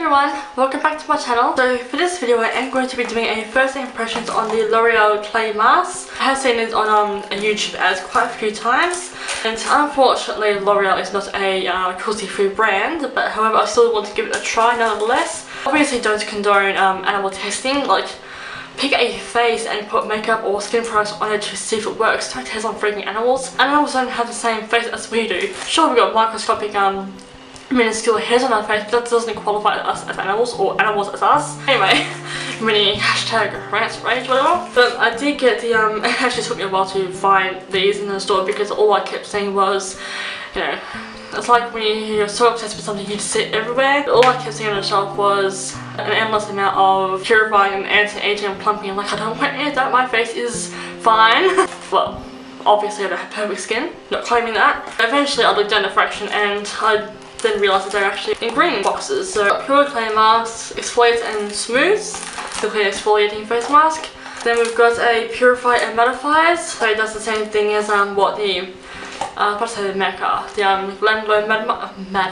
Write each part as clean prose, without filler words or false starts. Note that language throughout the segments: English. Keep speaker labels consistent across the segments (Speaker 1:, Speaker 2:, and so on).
Speaker 1: everyone, welcome back to my channel. So for this video I am going to be doing a first impressions on the L'Oreal clay mask. I have seen it on YouTube ads quite a few times, and unfortunately L'Oreal is not a cruelty-free brand, but however I still want to give it a try nonetheless. Obviously don't condone animal testing, like pick a face and put makeup or skin products on it to see if it works. Don't test on freaking animals. Animals don't have the same face as we do. Sure, we've got microscopic minuscule hairs on our face, but that doesn't qualify us as animals or animals as us. Anyway, mini hashtag rants, rage, whatever. But I did get the it actually took me a while to find these in the store because all I kept seeing was, you know, it's like when you're so obsessed with something you just see it everywhere. All I kept seeing on the shelf was an endless amount of purifying and anti-aging and plumping. Like, I don't want any of that, my face is fine. Well, obviously I don't have perfect skin, not claiming that. Eventually I looked down a fraction and I then realised that they're actually in green boxes. So pure clay mask, exfoliates and smooths, the clear exfoliating face mask. Then we've got a purify and mattifies, so it does the same thing as what the Mecca, the Glam Glow Mud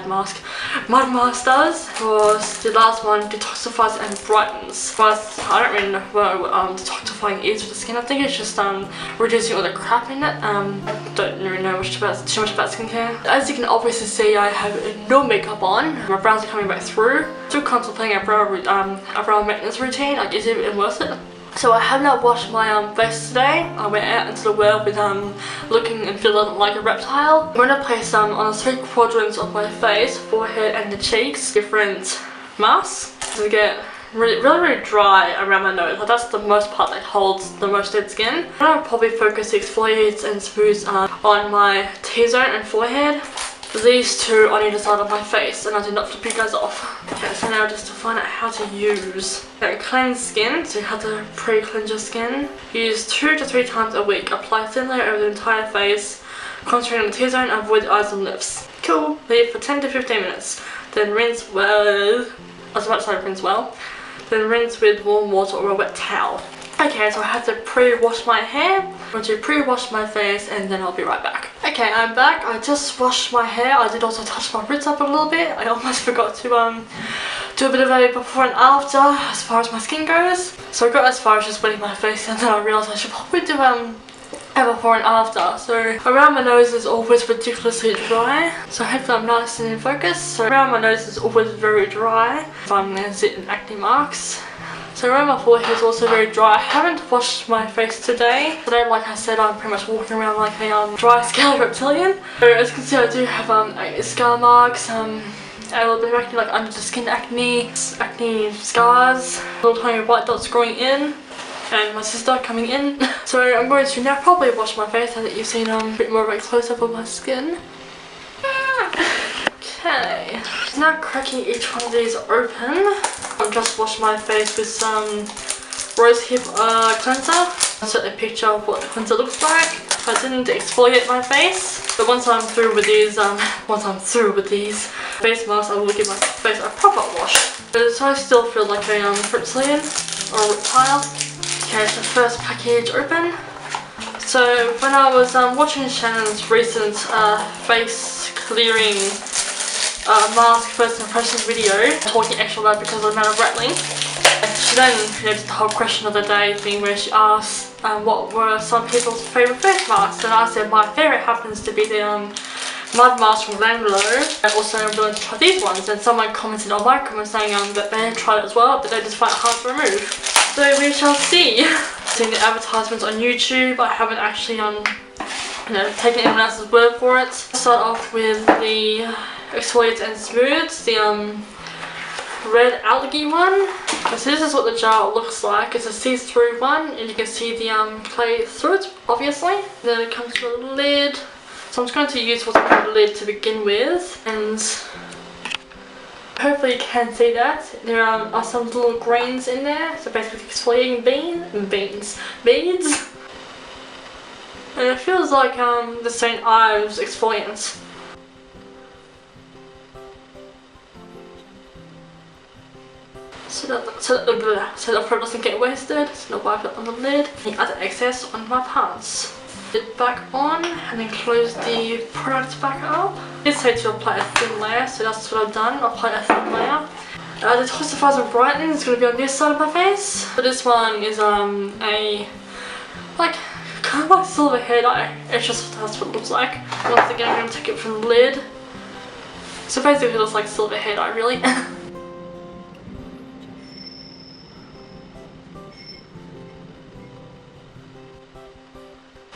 Speaker 1: Mask does. Because the last one detoxifies and brightens. But I don't really know what detoxifying is for the skin. I think it's just reducing all the crap in it. I don't really know too much about skincare. As you can obviously see, I have no makeup on. My brows are coming back through. Still contemplating a brow maintenance routine. Like, is it even worth it? So I have not washed my face today. I went out into the world with looking and feeling like a reptile. I'm going to place on the 3 quadrants of my face, forehead and the cheeks, different masks to get really dry around my nose. Like, that's the most part that holds the most dead skin. I'm going to probably focus the exfoliates and smooths on my T-zone and forehead. These two on either side of my face, and I did not flip you guys off. Okay, so now just to find out how to use cleanse skin, so how to pre-cleanse your skin. Use 2 to 3 times a week. Apply thin layer over the entire face, concentrate on the T-zone, avoid the eyes and lips. Cool. Leave for 10 to 15 minutes. Then rinse well. I was about to say rinse well. Then rinse with warm water or a wet towel. Okay, so I have to pre-wash my hair. I'm going to pre-wash my face and then I'll be right back. Okay, I'm back. I just washed my hair. I did also touch my roots up a little bit. I almost forgot to do a bit of a before and after as far as my skin goes. So I got as far as just wetting my face, and then I realised I should probably do a before and after. So around my nose is always ridiculously dry. So hopefully I'm nice and in focus. So around my nose is always very dry if I'm going to sit in acne marks. So around my forehead is also very dry. I haven't washed my face today. Today, like I said, I'm pretty much walking around like a dry scaly reptilian. So as you can see, I do have scar marks, a little bit of acne, like under the skin acne scars, little tiny white dots growing in, and my sister coming in. So I'm going to now probably wash my face now that you've seen a bit more of a close-up of my skin. Okay, now cracking each one of these open. I've just washed my face with some rose hip cleanser. I'll set a picture of what the cleanser looks like. I didn't exfoliate my face, but once I'm through with these face masks, I will give my face a proper wash. But so I still feel like a reptilian or reptile. Okay, so first package open. So when I was watching Shannon's recent face clearing mask first impressions video, talking extra loud because of the amount of rattling. She then did the whole question of the day thing where she asked what were some people's favourite face masks, and I said my favourite happens to be the mud mask from Glam Glow. I also am willing to try these ones, and someone commented on my comment saying that they had tried it as well, but they just find it hard to remove. So we shall see. Seeing the advertisements on YouTube, I haven't actually taken anyone else's word for it. I'll start off with the exfoliates and smooths, the red algae one. So this is what the jar looks like. It's a see-through one, and you can see the clay through it, obviously. Then it comes with a lid. So I'm just going to use what's on the lid to begin with, and hopefully you can see that. There are some little grains in there, so basically exfoliating beads. And it feels like the St. Ives exfoliant. So that the product doesn't get wasted, so I'll wipe it on the lid. The other excess on my pants. It back on and then close the product back up. It did say to apply a thin layer, so that's what I've done. I'll apply a thin layer. The detoxifies and brightening is going to be on this side of my face. So this one is a like kind of like silver hair dye. It's just that's what it looks like. Once again, I'm going to take it from the lid. So basically it looks like silver hair dye really.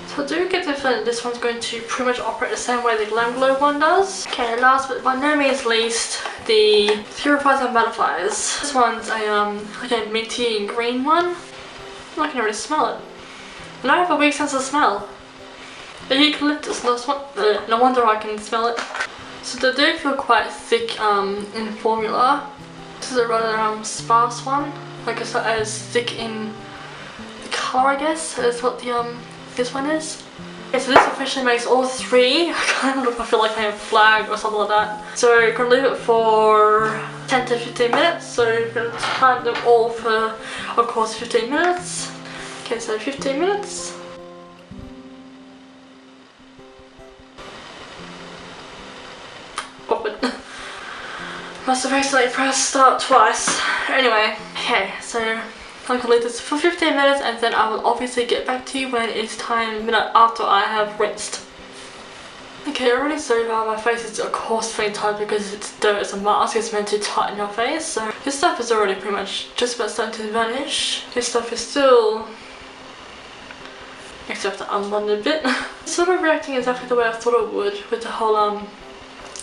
Speaker 1: So I do get the feeling this one's going to pretty much operate the same way the Glam Glow one does. Okay, last but by no means least, the Purifies and Butterflies. This one's a like a minty and green one. I can already smell it. And I have a weak sense of smell. The eucalyptus, no wonder I can smell it. So they do feel quite thick in formula. This is a rather sparse one. Like it's not as thick in the colour, I guess, as what the this one is. Okay, so this officially makes all three. I kind of look, I feel like I have flag or something like that. So you're going to leave it for 10 to 15 minutes. So you're going to time them all for, of course, 15 minutes. Okay, so 15 minutes. Pop it. Must have accidentally pressed start twice. Anyway, okay, so I'm going to leave this for 15 minutes and then I will obviously get back to you when it's time, minute after I have rinsed. Okay, already so far my face is of course feeling tight because it's dirt as a mask. It's meant to tighten your face. So this stuff is already pretty much just about starting to vanish. This stuff is still, except to unblend a bit. It's sort of reacting exactly the way I thought it would with the whole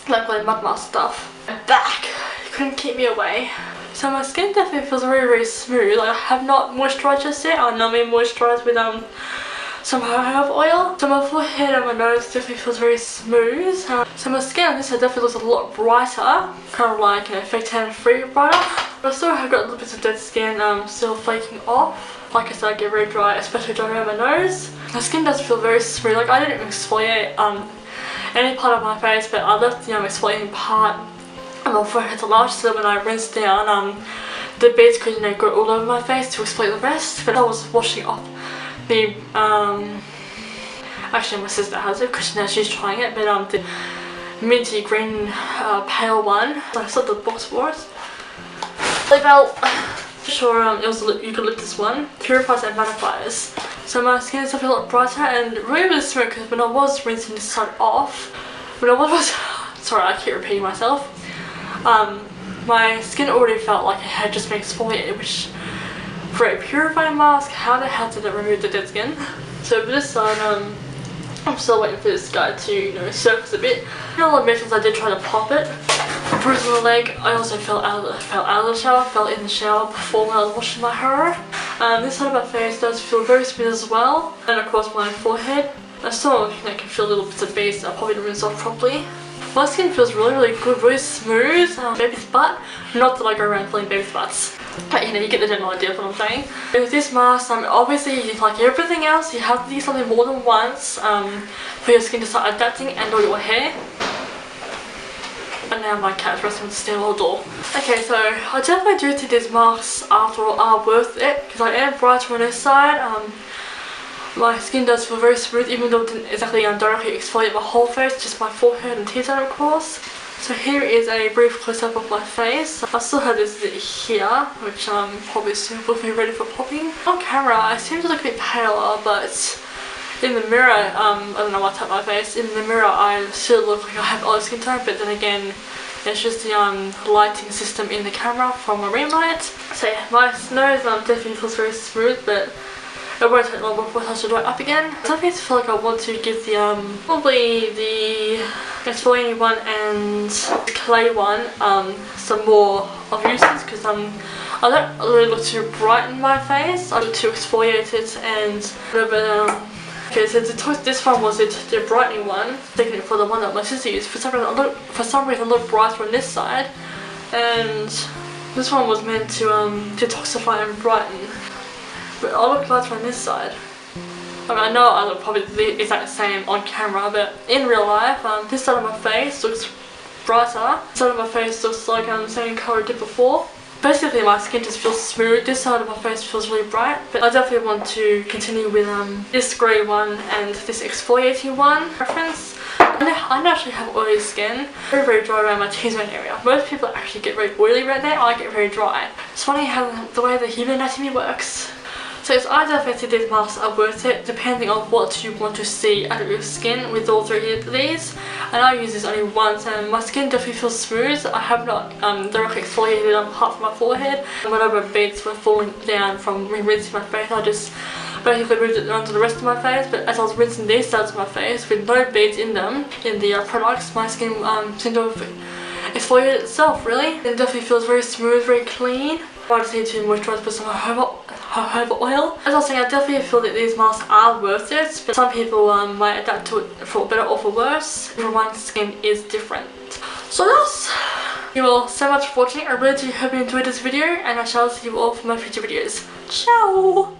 Speaker 1: like mud mask stuff. I'm back. You couldn't keep me away. So my skin definitely feels very smooth. Like I have not moisturised just yet. I normally moisturise with some jojoba oil. So my forehead and my nose definitely feels very smooth. So my skin on this side definitely looks a lot brighter. Kind of like, you know, fake tan free brighter. But I still have got a little bit of dead skin still flaking off. Like I said, I get very dry, especially dry around my nose. My skin does feel very smooth. Like I didn't exfoliate any part of my face, but I left the exfoliating part on my forehead to last, so that when I rinse down, the beads could, you know, go all over my face to exfoliate the rest. But I was washing off the actually my sister has it because now she's trying it, but the minty green pale one. So I saw the box for it. They felt sure it was the eucalyptus one. Purifies and Butterflies. So my skin is definitely a lot brighter and really smooth because when I was rinsing this side off, sorry, I keep repeating myself. My skin already felt like it had just been exfoliated, which for a purifying mask, how the hell did it remove the dead skin? So for this side, I'm still waiting for this guy to, you know, surface a bit. In all admissions, I did try to pop it. Bruise on the leg. I also fell out of the shower, fell in the shower before when I was washing my hair. This side of my face does feel very smooth as well, and of course my forehead. I still, you know, can feel little bits of beads. I probably didn't rinse off properly. My skin feels really good, really smooth. Baby's butt. Not that I go around feeling baby's butts, but you know, you get the general idea of what I'm saying. With this mask, obviously, like everything else, you have to do something more than once for your skin to start adapting and or your hair. And now my cat's resting on the stairwell door. Okay, so I definitely do think these masks after all are worth it because I am brighter on this side. My skin does feel very smooth even though it didn't exactly directly exfoliate my whole face, just my forehead and T-zone of course. So here is a brief close-up of my face. I still have this here, which probably soon will be ready for popping. On camera I seem to look a bit paler, but in the mirror, I don't know what's up my face, in the mirror I still look like I have olive skin tone, but then again it's just the lighting system in the camera from a ring light. So yeah, my nose definitely feels very smooth, but it won't take long before it starts to dry up again. I definitely feel like I want to give the probably the exfoliating one and the clay one some more of uses because I don't really look to brighten my face. I look to exfoliate it and a little bit okay, so this one was the brightening one, taking it for the one that my sister used. For some reason I look brighter on this side, and this one was meant to detoxify and brighten. But I look lighter on this side. I mean, I know I look probably the exact same on camera, but in real life, this side of my face looks brighter. This side of my face looks like the same colour it did before. Basically, my skin just feels smooth. This side of my face feels really bright, but I definitely want to continue with this grey one and this exfoliating one. Preference. I naturally have oily skin, very dry around my T-zone area. Most people actually get very oily right there, I get very dry. It's funny how the way the human anatomy works. So I definitely think these masks are worth it depending on what you want to see out of your skin with all three of these. And I use this only once and my skin definitely feels smooth. I have not directly exfoliated on half of my forehead. Whenever beads were falling down from rinsing my face, I just basically moved it onto the rest of my face. But as I was rinsing these sides of my face with no beads in them, in the products, my skin seemed to have exfoliated itself really. It definitely feels very smooth, very clean. I just need to moisturise with some jojoba oil. As I was saying, I definitely feel that these masks are worth it, but some people might adapt to it for better or for worse. Everyone's skin is different. So yes, thank you all so much for watching. I really do hope you enjoyed this video, and I shall see you all for my future videos. Ciao!